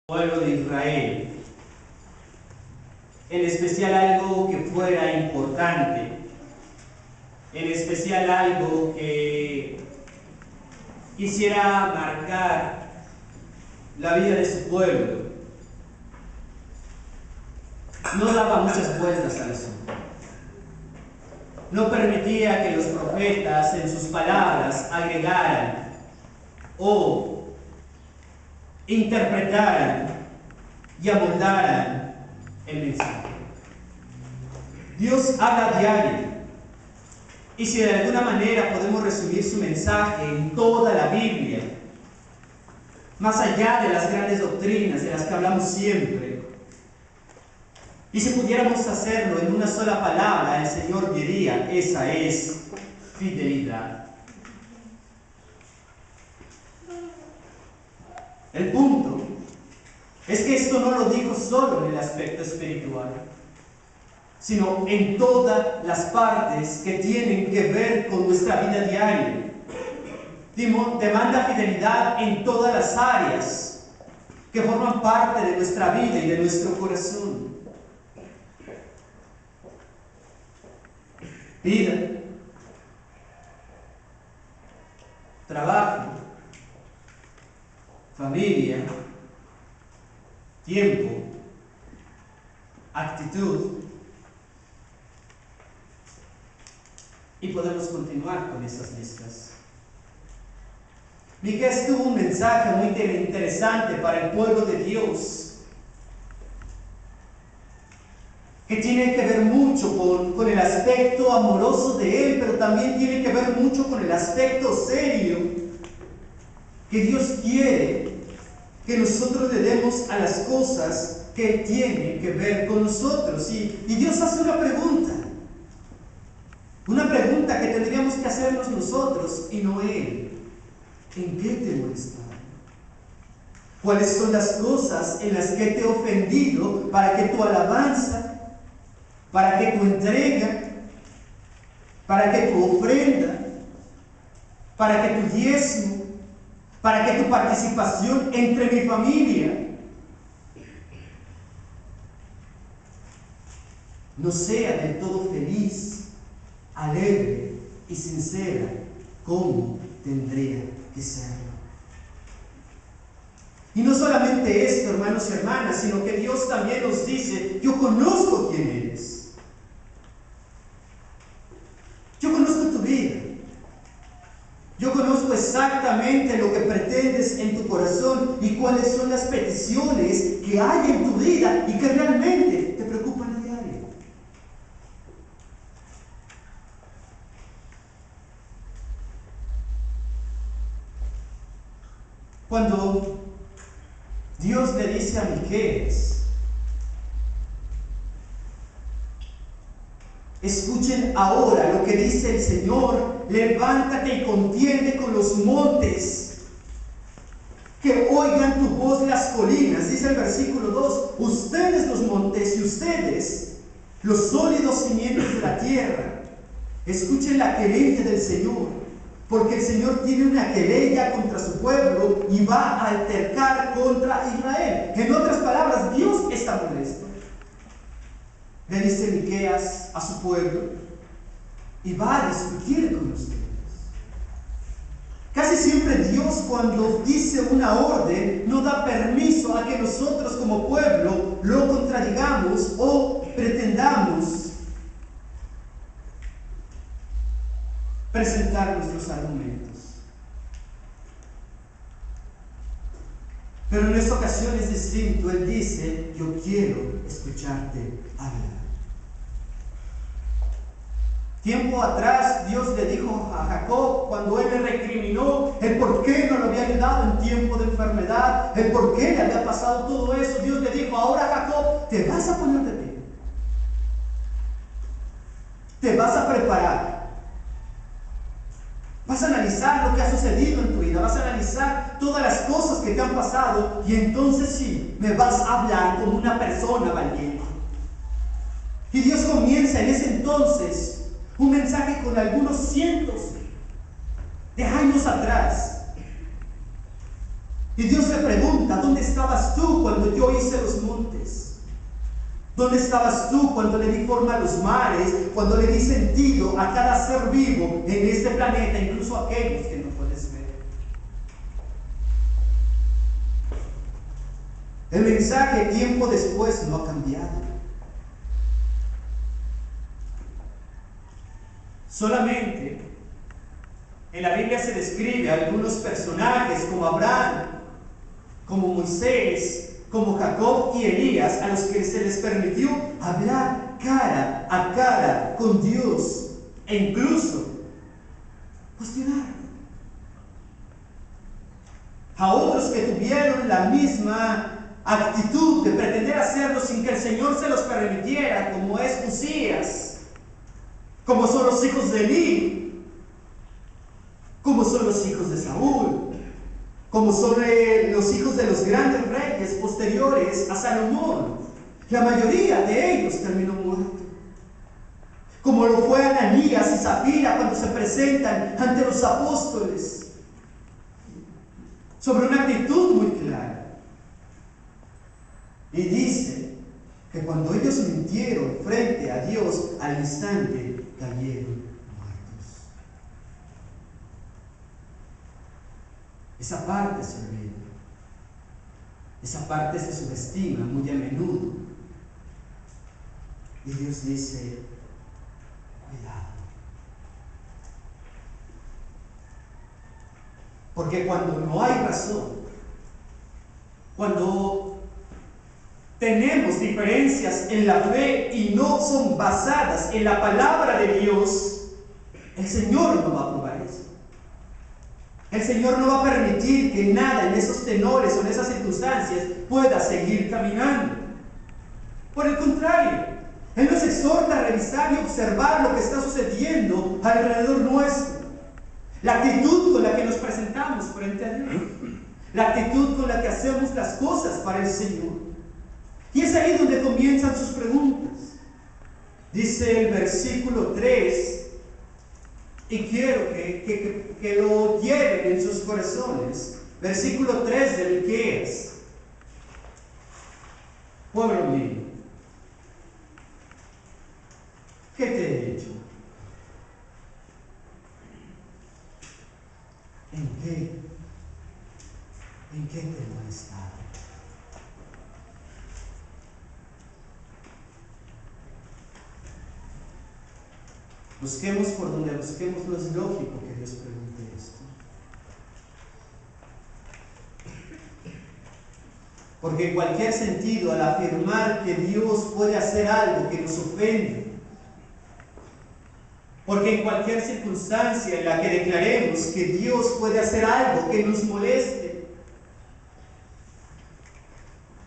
pueblo de Israel, en especial algo que fuera importante, en especial algo que quisiera marcar la vida de su pueblo. No daba muchas vueltas al asunto. No permitía que los profetas en sus palabras agregaran o interpretaran y amoldaran el mensaje. Dios habla diario, y si de alguna manera podemos resumir su mensaje en toda la Biblia, más allá de las grandes doctrinas de las que hablamos siempre, y si pudiéramos hacerlo en una sola palabra, el Señor diría: esa es fidelidad. El punto es que esto no lo dijo solo en el aspecto espiritual, sino en todas las partes que tienen que ver con nuestra vida diaria. Demanda fidelidad en todas las áreas que forman parte de nuestra vida y de nuestro corazón. Vida, trabajo, familia, tiempo, actitud, y podemos continuar con esas listas. Miqueas tuvo un mensaje muy interesante para el pueblo de Dios, que tiene que ver mucho con el aspecto amoroso de Él, pero también tiene que ver mucho con el aspecto serio que Dios quiere que nosotros le demos a las cosas que tienen que ver con nosotros. Y Dios hace una pregunta que tendríamos que hacernos nosotros y no Él. ¿En qué te he molestado? ¿Cuáles son las cosas en las que te he ofendido para que tu alabanza, para que tu entrega, para que tu ofrenda, para que tu diezmo, para que tu participación entre mi familia no sea del todo feliz, alegre y sincera como tendría que serlo? Y no solamente esto, hermanos y hermanas, sino que Dios también nos dice: yo conozco quién eres. Yo conozco tu vida. Yo conozco exactamente lo que pretendes en tu corazón y cuáles son las peticiones que hay en tu vida y que realmente te preocupan a diario. Cuando Dios le dice a Miqueas: escuchen ahora lo que dice el Señor, levántate y contiende con los montes, que oigan tu voz las colinas. Dice el versículo 2: ustedes los montes y ustedes los sólidos cimientos de la tierra, escuchen la querella del Señor, porque el Señor tiene una querella contra su pueblo y va a altercar contra Israel. En otras palabras, Dios está molesto. Le dice Miqueas a su pueblo y va a discutir con ustedes. Casi siempre Dios, cuando dice una orden, no da permiso a que nosotros como pueblo lo contradigamos o pretendamos presentar nuestros argumentos. Pero en esta ocasión es distinto. Él dice: yo quiero escucharte hablar. Tiempo atrás Dios le dijo a Jacob, cuando él le recriminó el por qué no lo había ayudado en tiempo de enfermedad, el por qué le había pasado todo eso, Dios le dijo: ahora, Jacob, te vas a poner de pie, te vas a preparar, vas a analizar lo que ha sucedido en tu vida, vas a analizar todas las cosas que te han pasado, y entonces sí, me vas a hablar como una persona valiente. Y Dios comienza en ese entonces un mensaje con algunos cientos de años atrás, Y Dios le pregunta: ¿dónde estabas tú cuando yo hice los montes? ¿Dónde estabas tú cuando le di forma a los mares, cuando le di sentido a cada ser vivo en este planeta, incluso a aquellos que no puedes ver? El mensaje tiempo después no ha cambiado. Solamente en la Biblia se describe a algunos personajes como Abraham, como Moisés, como Jacob y Elías, a los que se les permitió hablar cara a cara con Dios e incluso cuestionar. A otros que tuvieron la misma actitud de pretender hacerlo sin que el Señor se los permitiera, como es Uzías, como son los hijos de Elí, como son los hijos de Saúl, como son los hijos de los grandes reyes posteriores a Salomón. La mayoría de ellos terminó muerto. Como lo fue Ananías y Zafira cuando se presentan ante los apóstoles, sobre una actitud muy clara. Y dice que cuando ellos mintieron frente a Dios, al instante cayeron. Esa parte se olvida. Esa parte se subestima muy a menudo. Y Dios dice: cuidado. Porque cuando no hay razón, cuando tenemos diferencias en la fe y no son basadas en la palabra de Dios, el Señor no va a aprobar eso. El Señor no va a permitir que nada en esos tenores o en esas circunstancias pueda seguir caminando. Por el contrario, Él nos exhorta a revisar y observar lo que está sucediendo alrededor nuestro. La actitud con la que nos presentamos frente a Dios. La actitud con la que hacemos las cosas para el Señor. Y es ahí donde comienzan sus preguntas. Dice el versículo 3, y quiero que lo lleven en sus corazones. Versículo 3 de Miqueas: pueblo mío, ¿qué te he hecho? ¿En qué te he molestado? Busquemos por donde busquemos, no es lógico que Dios pregunte esto. Porque en cualquier sentido, al afirmar que Dios puede hacer algo que nos ofende, porque en cualquier circunstancia en la que declaremos que Dios puede hacer algo que nos moleste,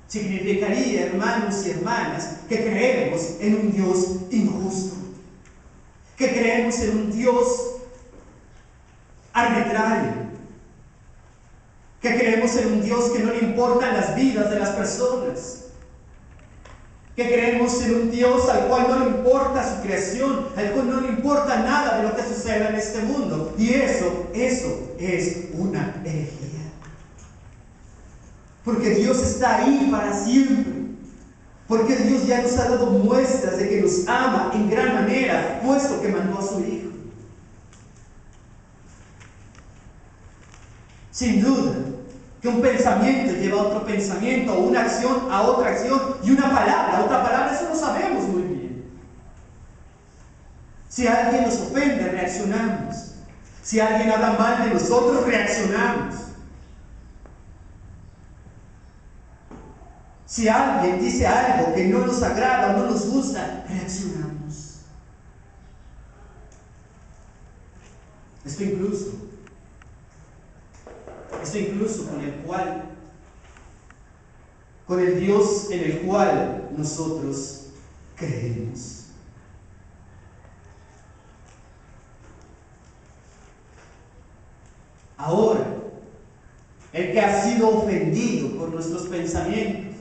significaría, hermanos y hermanas, que creemos en un Dios injusto, que creemos en un Dios arbitrario, que creemos en un Dios que no le importan las vidas de las personas, que creemos en un Dios al cual no le importa su creación, al cual no le importa nada de lo que suceda en este mundo. Y eso es una herejía. Porque Dios está ahí para siempre. Porque Dios ya nos ha dado muestras de que nos ama en gran manera, puesto que mandó a su Hijo. Sin duda, que un pensamiento lleva a otro pensamiento, o una acción a otra acción, y una palabra a otra palabra, eso lo sabemos muy bien. Si alguien nos ofende, reaccionamos. Si alguien habla mal de nosotros, reaccionamos. Si alguien dice algo que no nos agrada o no nos gusta, reaccionamos. Esto incluso con el Dios en el cual nosotros creemos. Ahora, el que ha sido ofendido por nuestros pensamientos,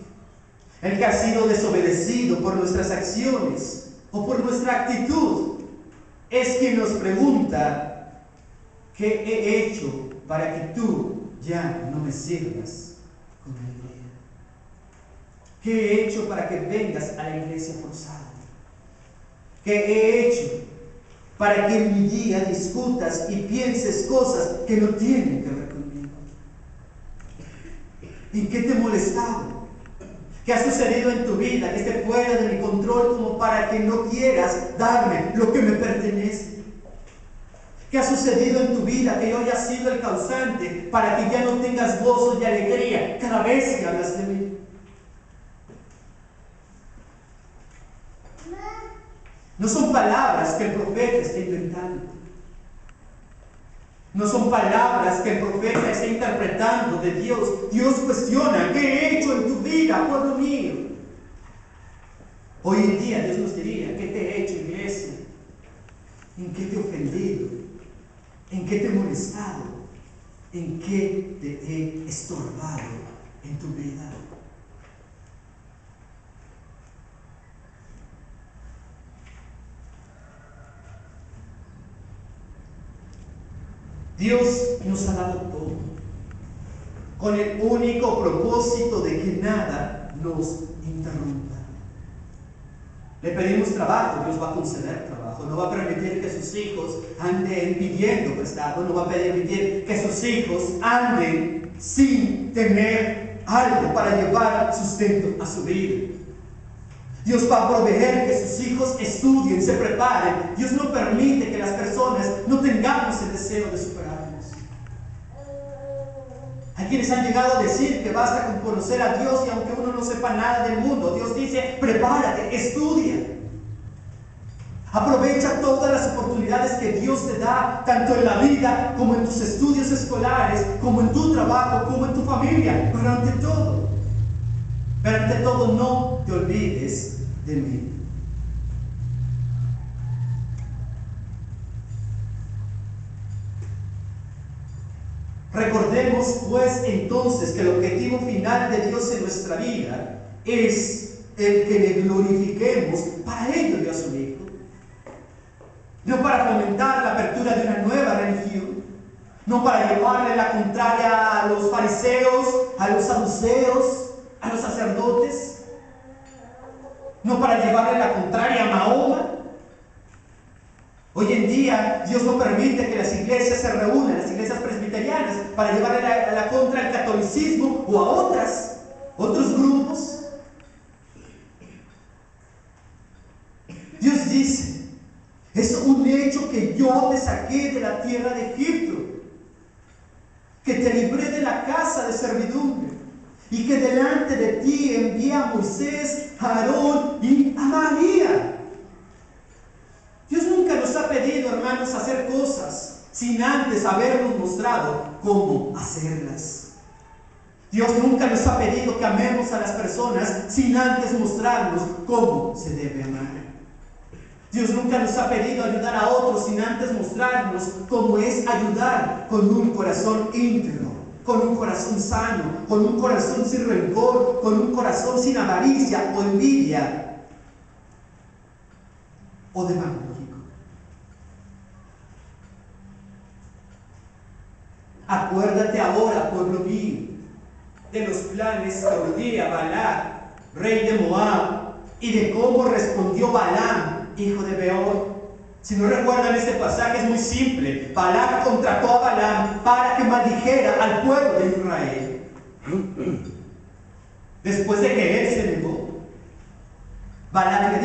el que ha sido desobedecido por nuestras acciones o por nuestra actitud, es quien nos pregunta: ¿qué he hecho para que tú ya no me sirvas con alegría? ¿Qué he hecho para que vengas a la iglesia forzada? ¿Qué he hecho para que en mi día discutas y pienses cosas que no tienen que ver conmigo? ¿En qué te he molestado? ¿Qué ha sucedido en tu vida que esté fuera de mi control como para que no quieras darme lo que me pertenece? ¿Qué ha sucedido en tu vida que yo haya sido el causante para que ya no tengas gozo y alegría cada vez que hablas de mí? No son palabras que el profeta está inventando. No son palabras que el profeta está interpretando de Dios. Dios cuestiona: ¿qué he hecho en tu vida, pueblo mío? Hoy en día Dios nos diría: ¿qué te he hecho, iglesia? ¿En qué te he ofendido? ¿En qué te he molestado? ¿En qué te he estorbado en tu vida? Dios nos ha dado todo, con el único propósito de que nada nos interrumpa. Le pedimos trabajo, Dios va a conceder trabajo. No va a permitir que sus hijos anden pidiendo prestado, no va a permitir que sus hijos anden sin tener algo para llevar sustento a su vida. Dios va a proveer que sus hijos estudien, se preparen. Dios no permite que las personas no tengamos el deseo de superarnos. Hay quienes han llegado a decir que basta con conocer a Dios y aunque uno no sepa nada del mundo, Dios dice: prepárate, estudia. Aprovecha todas las oportunidades que Dios te da, tanto en la vida como en tus estudios escolares, como en tu trabajo, como en tu familia, pero ante todo no te olvides de mí. Recordemos pues entonces que el objetivo final de Dios en nuestra vida es el que le glorifiquemos. Para ello dio a su Hijo, no para fomentar la apertura de una nueva religión, no para llevarle la contraria a los fariseos, a los saduceos, a los sacerdotes, no para llevarle la contraria a Mahoma. Hoy en día Dios no permite que las iglesias se reúnan, las iglesias presbiterianas, para llevarle la contra al catolicismo o a otros grupos. Dios dice: es un hecho que yo te saqué de la tierra de Egipto, que te libré de la casa de servidumbre, y que delante de ti envié a Moisés, a Aarón y a María. Dios nunca nos ha pedido, hermanos, hacer cosas sin antes habernos mostrado cómo hacerlas. Dios nunca nos ha pedido que amemos a las personas sin antes mostrarnos cómo se debe amar. Dios nunca nos ha pedido ayudar a otros sin antes mostrarnos cómo es ayudar con un corazón íntegro, con un corazón sano, con un corazón sin rencor, con un corazón sin avaricia o envidia o demagogía. Acuérdate ahora, pueblo mío, de los planes que urdía Balac, rey de Moab, y de cómo respondió Balaam, hijo de Beor. Si no recuerdan este pasaje, es muy simple. Balac contrató a Balaam para que maldijera al pueblo de Israel. Después de que él se negó, Balac le dijo: